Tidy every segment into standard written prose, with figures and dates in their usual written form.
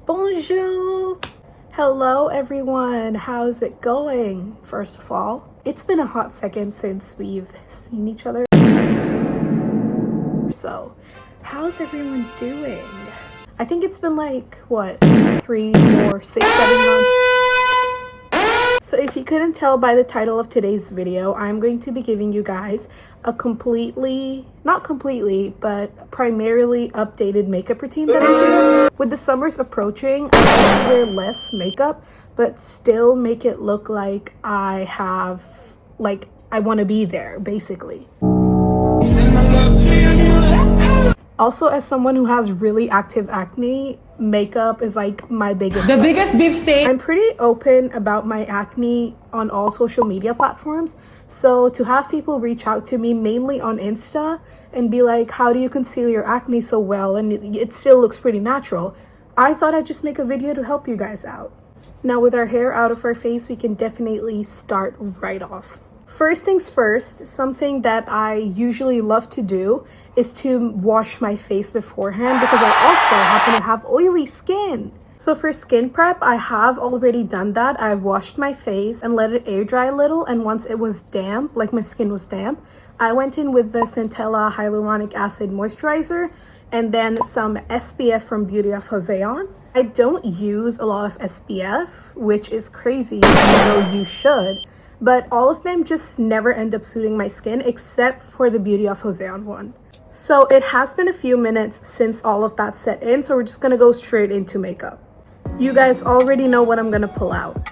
Bonjour! Hello everyone, how's it going? First of all, it's been a hot second since we've seen each other. So, how's everyone doing? I think it's been like, what, 3, 4, 6, 7 months? So if you couldn't tell by the title of today's video, I'm going to be giving you guys a not completely, but primarily updated makeup routine that I do. With the summers approaching, I want to wear less makeup, but still make it look like I want to be there, basically. Also, as someone who has really active acne, makeup is like my biggest beef steak. I'm pretty open about my acne on all social media platforms, so to have people reach out to me mainly on Insta and be like, how do you conceal your acne so well and it still looks pretty natural, I thought I'd just make a video to help you guys out. Now, with our hair out of our face, we can definitely start right off. First things first, something that I usually love to do is to wash my face beforehand because I also happen to have oily skin. So for skin prep, I have already done that. I washed my face and let it air dry a little, and once it was damp, like my skin was damp, I went in with the Centella hyaluronic acid moisturizer and then some SPF from Beauty of Joseon. I don't use a lot of SPF, which is crazy, even though you should. But all of them just never end up suiting my skin except for the Beauty of Joseon one. So it has been a few minutes since all of that set in, so we're just gonna go straight into makeup. You guys already know what I'm gonna pull out.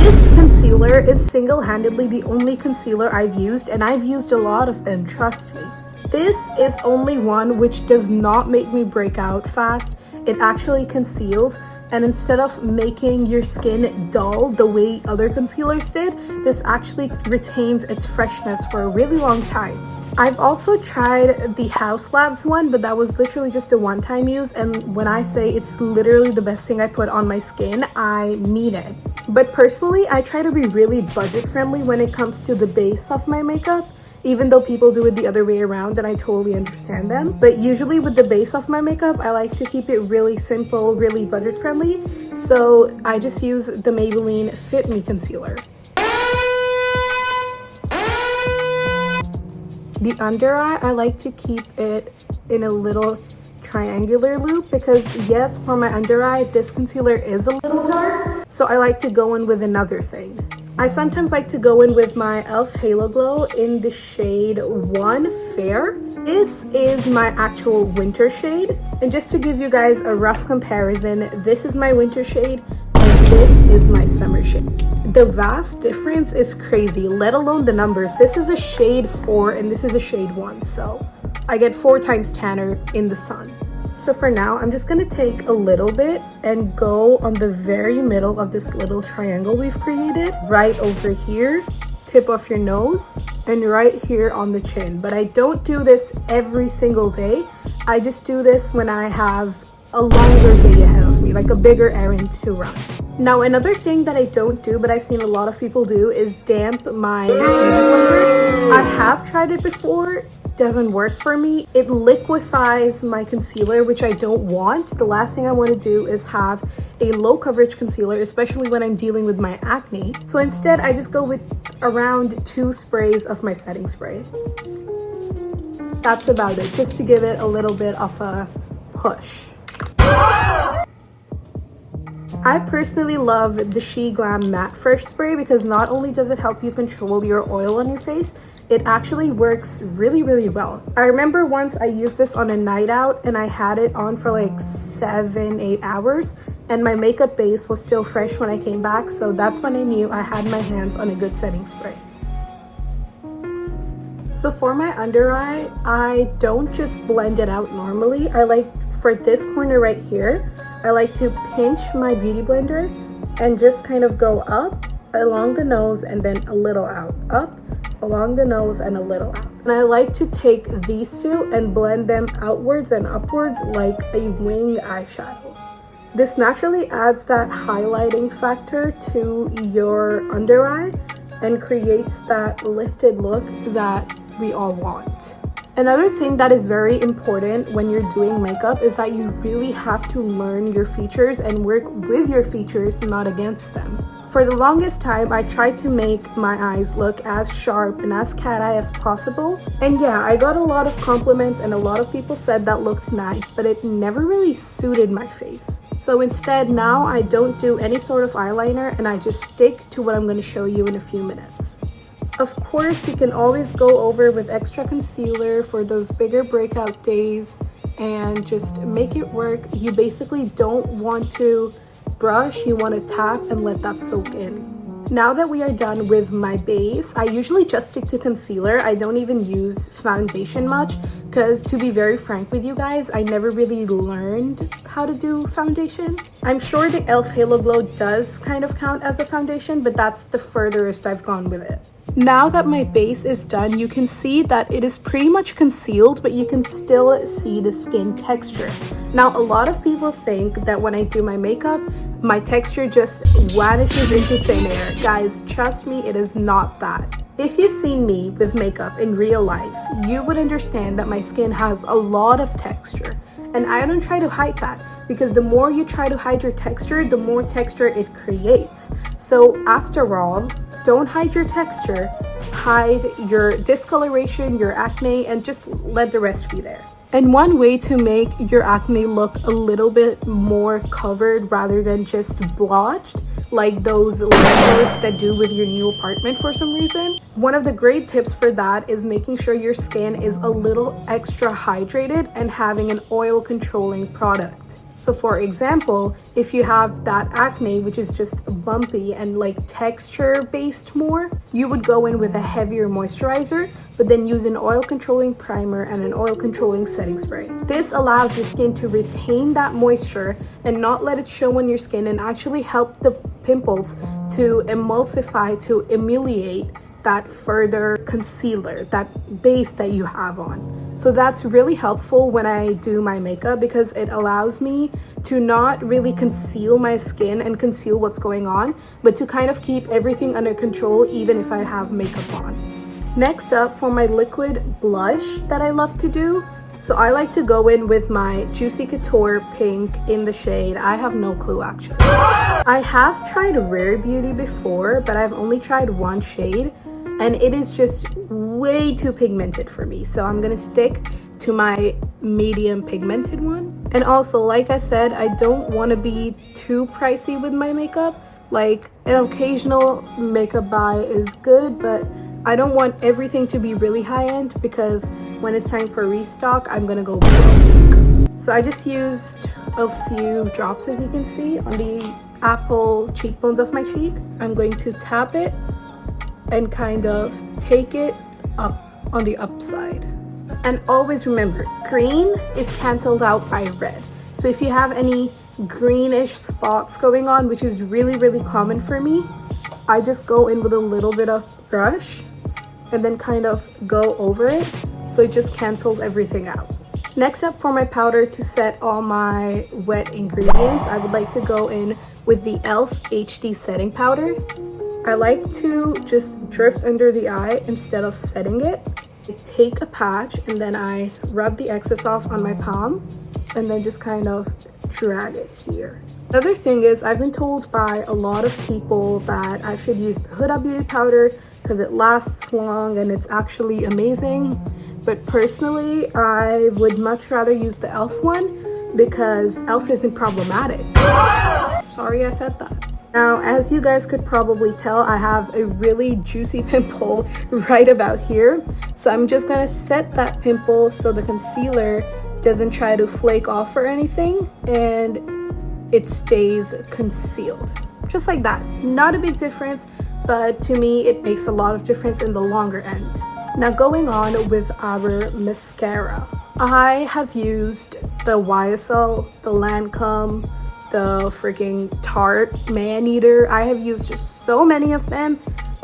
This concealer is single-handedly the only concealer I've used, and I've used a lot of them, trust me. This is only one which does not make me break out fast. It actually conceals, and instead of making your skin dull the way other concealers did, this actually retains its freshness for a really long time. I've also tried the House Labs one, but that was literally just a one-time use, and when I say it's literally the best thing I put on my skin, I mean it. But personally, I try to be really budget-friendly when it comes to the base of my makeup, even though people do it the other way around, and I totally understand them. But usually with the base of my makeup, I like to keep it really simple, really budget-friendly, so I just use the Maybelline Fit Me Concealer. The under eye, I like to keep it in a little triangular loop because yes, for my under eye, this concealer is a little dark, so I like to go in with another thing. I sometimes like to go in with my e.l.f. Halo Glow in the shade 1 Fair. This is my actual winter shade, and just to give you guys a rough comparison, this is my winter shade and this is my summer shade. The vast difference is crazy, let alone the numbers. This is a shade 4 and this is a shade 1, so I get 4 times tanner in the sun. So for now, I'm just gonna take a little bit and go on the very middle of this little triangle we've created, right over here, tip of your nose, and right here on the chin. But I don't do this every single day. I just do this when I have a longer day ahead of me, like a bigger errand to run. Now, another thing that I don't do, but I've seen a lot of people do, is damp my beauty blender. I have tried it before, doesn't work for me. It liquefies my concealer, which I don't want. The last thing I want to do is have a low coverage concealer, especially when I'm dealing with my acne. So instead, I just go with around 2 sprays of my setting spray. That's about it, just to give it a little bit of a push. I personally love the Sheglam Matte Fresh Spray because not only does it help you control your oil on your face, it actually works really, really well. I remember once I used this on a night out and I had it on for like 7-8 hours and my makeup base was still fresh when I came back, so that's when I knew I had my hands on a good setting spray. So for my under eye, I don't just blend it out normally. I like, for this corner right here, I like to pinch my beauty blender and just kind of go up along the nose and then a little out, up, along the nose and a little out. And I like to take these two and blend them outwards and upwards like a wing eyeshadow. This naturally adds that highlighting factor to your under eye and creates that lifted look that we all want. Another thing that is very important when you're doing makeup is that you really have to learn your features and work with your features, not against them. For the longest time, I tried to make my eyes look as sharp and as cat eye as possible. And yeah, I got a lot of compliments and a lot of people said that looks nice, but it never really suited my face. So instead, now I don't do any sort of eyeliner and I just stick to what I'm going to show you in a few minutes. Of course, you can always go over with extra concealer for those bigger breakout days and just make it work. You basically don't want to brush, you want to tap and let that soak in. Now that we are done with my base, I usually just stick to concealer. I don't even use foundation much because, to be very frank with you guys, I never really learned how to do foundation. I'm sure the e.l.f. Halo Glow does kind of count as a foundation, but that's the furthest I've gone with it. Now that my base is done, you can see that it is pretty much concealed, but you can still see the skin texture. Now, a lot of people think that when I do my makeup, my texture just vanishes into thin air. Guys, trust me, it is not that. If you've seen me with makeup in real life, you would understand that my skin has a lot of texture. And I don't try to hide that, because the more you try to hide your texture, the more texture it creates. So after all, don't hide your texture, hide your discoloration, your acne, and just let the rest be there. And one way to make your acne look a little bit more covered rather than just blotched, like those landlords that do with your new apartment for some reason. One of the great tips for that is making sure your skin is a little extra hydrated and having an oil controlling product. So for example, if you have that acne, which is just bumpy and like texture based more, you would go in with a heavier moisturizer, but then use an oil controlling primer and an oil controlling setting spray. This allows your skin to retain that moisture and not let it show on your skin, and actually help the pimples to emulsify, to emulate that further concealer, that base that you have on. So that's really helpful when I do my makeup, because it allows me to not really conceal my skin and conceal what's going on, but to kind of keep everything under control even if I have makeup on. Next up, for my liquid blush that I love to do, so I like to go in with my Juicy Couture pink in the shade, I have no clue actually. I have tried Rare Beauty before, but I've only tried one shade, and it is just way too pigmented for me. So I'm gonna stick to my medium pigmented one. And also, like I said, I don't want to be too pricey with my makeup. Like, an occasional makeup buy is good, but I don't want everything to be really high-end, because when it's time for restock, I'm gonna go broke. So I just used a few drops, as you can see, on the apple cheekbones of my cheek. I'm going to tap it and kind of take it up on the upside. And always remember, green is cancelled out by red. So if you have any greenish spots going on, which is really common for me, I just go in with a little bit of brush and then kind of go over it, so it just cancels everything out. Next up, for my powder to set all my wet ingredients, I would like to go in with the e.l.f. HD setting powder. I like to just drift under the eye instead of setting it. I take a patch and then I rub the excess off on my palm and then just kind of drag it here. Another thing is, I've been told by a lot of people that I should use the Huda Beauty powder because it lasts long and it's actually amazing. But personally, I would much rather use the e.l.f. one because e.l.f. isn't problematic. Sorry I said that. Now, as you guys could probably tell, I have a really juicy pimple right about here. So I'm just gonna set that pimple so the concealer doesn't try to flake off or anything, and it stays concealed. Just like that. Not a big difference, but to me, it makes a lot of difference in the longer end. Now, going on with our mascara. I have used the YSL, the Lancome, the freaking Tarte Man-Eater. I have used so many of them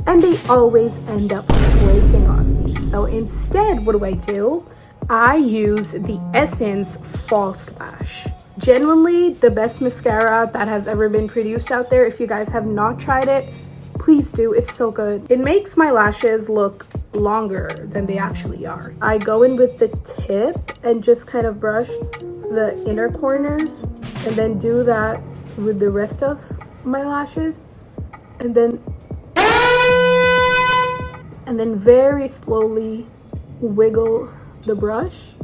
and they always end up flaking on me. So instead, what do? I use the Essence False Lash. Genuinely the best mascara that has ever been produced out there. If you guys have not tried it, please do. It's so good. It makes my lashes look longer than they actually are. I go in with the tip and just kind of brush the inner corners and then do that with the rest of my lashes, and then very slowly wiggle the brush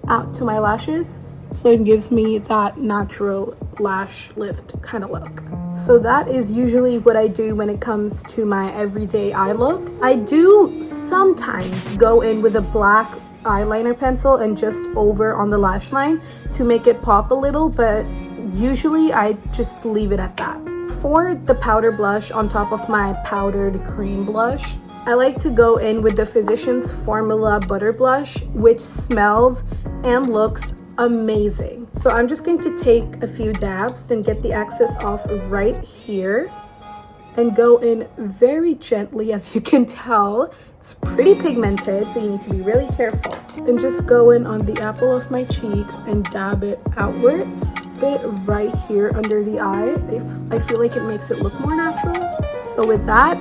out to my lashes so it gives me that natural lash lift kind of look. So that is usually what I do when it comes to my everyday eye look. I do sometimes go in with a black eyeliner pencil and just over on the lash line to make it pop a little, but usually I just leave it at that. For the powder blush on top of my powdered cream blush, I like to go in with the Physicians Formula Butter Blush, which smells and looks amazing. So I'm just going to take a few dabs, then get the excess off right here and go in very gently. As you can tell, it's pretty pigmented, so you need to be really careful. And just go in on the apple of my cheeks and dab it outwards, a bit right here under the eye. I feel like it makes it look more natural. So with that,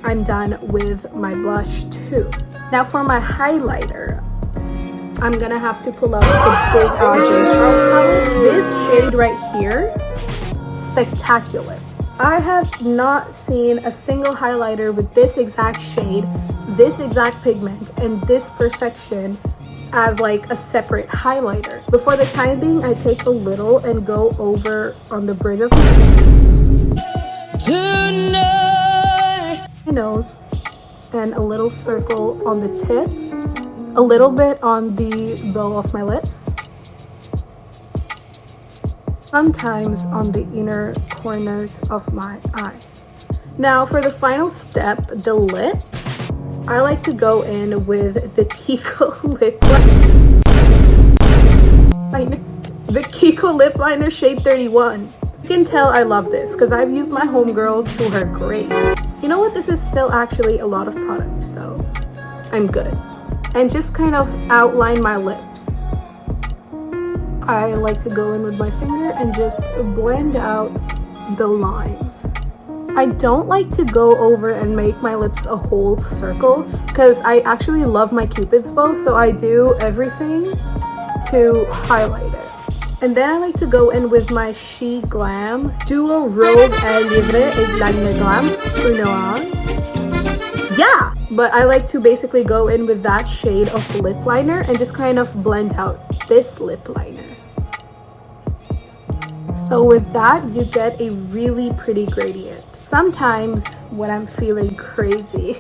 I'm done with my blush too. Now for my highlighter, I'm gonna have to pull out the big James Charles palette. This shade right here, spectacular. I have not seen a single highlighter with this exact shade, this exact pigment, and this perfection as like a separate highlighter. But for the time being, I take a little and go over on the bridge of my nose and a little circle on the tip, a little bit on the bow of my lips, sometimes on the inner corners of my eye. Now for the final step, the lips, I like to go in with the Kiko lip liner. The Kiko lip liner shade 31. You can tell I love this because I've used my homegirl to her grave. You know what? This is still actually a lot of product, so I'm good. And just kind of outline my lips. I like to go in with my finger and just blend out the lines. I don't like to go over and make my lips a whole circle because I actually love my Cupid's bow, so I do everything to highlight it. And then I like to go in with my Sheglam Duo Rogue and Livre et Liner Glam Unoan. Yeah! But I like to basically go in with that shade of lip liner and just kind of blend out this lip liner. So with that, you get a really pretty gradient. Sometimes when I'm feeling crazy,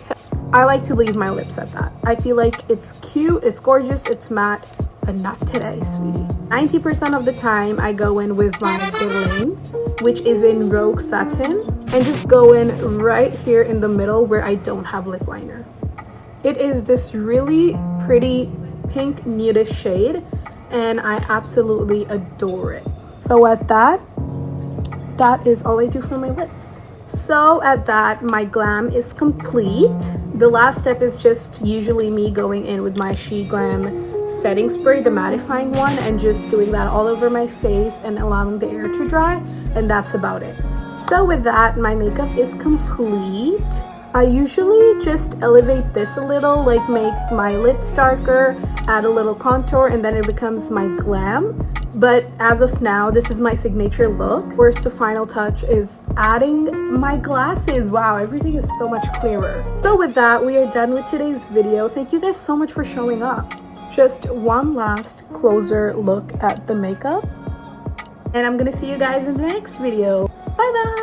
I like to leave my lips at that. I feel like it's cute, it's gorgeous, it's matte, but not today, sweetie. 90% of the time, I go in with my Guerlain, which is in Rogue Satin, and just go in right here in the middle where I don't have lip liner. It is this really pretty pink nudish shade, and I absolutely adore it. So at that is all I do for my lips. So at that, my glam is complete. The last step is just usually me going in with my Sheglam setting spray, the mattifying one, and just doing that all over my face and allowing the air to dry, and that's about it. So with that, my makeup is complete. I usually just elevate this a little, like make my lips darker, add a little contour, and then it becomes my glam. But as of now, this is my signature look. Whereas the final touch is adding my glasses. Wow, everything is so much clearer. So with that, we are done with today's video. Thank you guys so much for showing up. Just one last closer look at the makeup. And I'm gonna see you guys in the next video. Bye bye!